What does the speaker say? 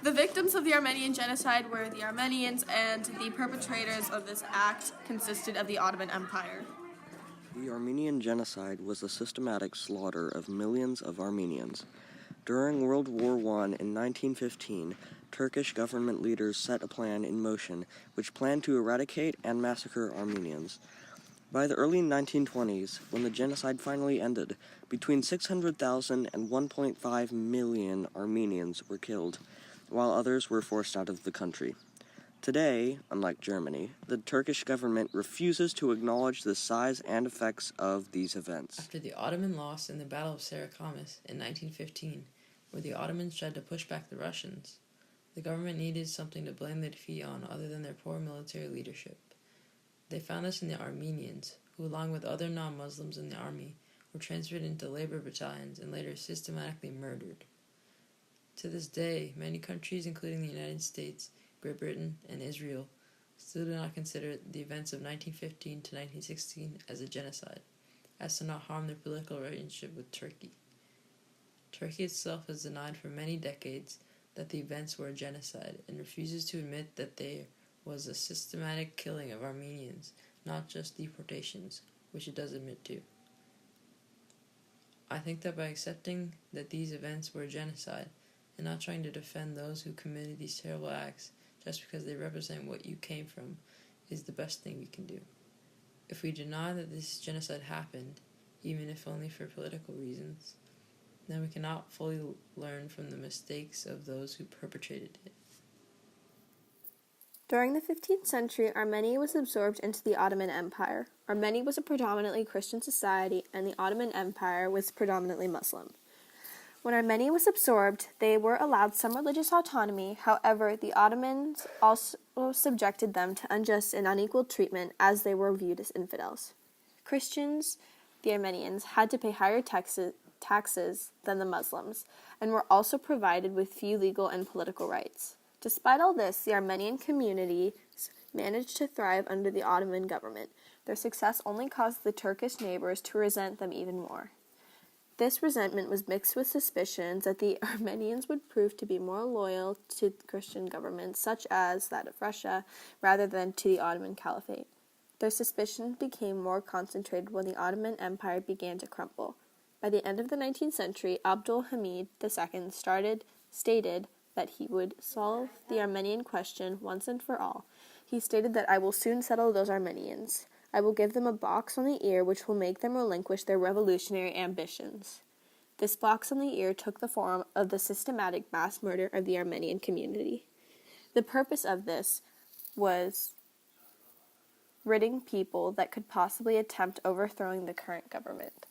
The victims of the Armenian genocide were the Armenians, and the perpetrators of this act consisted of the Ottoman Empire. The Armenian genocide was a systematic slaughter of millions of Armenians. During World War I in 1915, Turkish government leaders set a plan in motion which planned to eradicate and massacre Armenians. By the early 1920s, when the genocide finally ended, between 600,000 and 1.5 million Armenians were killed, while others were forced out of the country. Today, unlike Germany, the Turkish government refuses to acknowledge the size and effects of these events. After the Ottoman loss in the Battle of Sarıkamış in 1915, where the Ottomans tried to push back the Russians, the government needed something to blame the defeat on other than their poor military leadership. They found this in the Armenians, who, along with other non-Muslims in the army, were transferred into labor battalions and later systematically murdered. To this day, many countries, including the United States, Great Britain, and Israel, still do not consider the events of 1915 to 1916 as a genocide, as to not harm their political relationship with Turkey. Turkey itself has denied for many decades that the events were a genocide and refuses to admit that there was a systematic killing of Armenians, not just deportations, which it does admit to. I think that by accepting that these events were a genocide and not trying to defend those who committed these terrible acts just because they represent what you came from is the best thing we can do. If we deny that this genocide happened, even if only for political reasons, then we cannot fully learn from the mistakes of those who perpetrated it. During the 15th century, Armenia was absorbed into the Ottoman Empire. Armenia was a predominantly Christian society, and the Ottoman Empire was predominantly Muslim. When Armenia was absorbed, they were allowed some religious autonomy. However, the Ottomans also subjected them to unjust and unequal treatment as they were viewed as infidels. Christians, the Armenians, had to pay higher taxes than the Muslims, and were also provided with few legal and political rights. Despite all this, the Armenian communities managed to thrive under the Ottoman government. Their success only caused the Turkish neighbors to resent them even more. This resentment was mixed with suspicions that the Armenians would prove to be more loyal to Christian governments, such as that of Russia, rather than to the Ottoman Caliphate. Their suspicions became more concentrated when the Ottoman Empire began to crumble. By the end of the 19th century, Abdul Hamid II stated that he would solve the Armenian question once and for all. He stated that I will soon settle those Armenians. I will give them a box on the ear which will make them relinquish their revolutionary ambitions. This box on the ear took the form of the systematic mass murder of the Armenian community. The purpose of this was ridding people that could possibly attempt overthrowing the current government.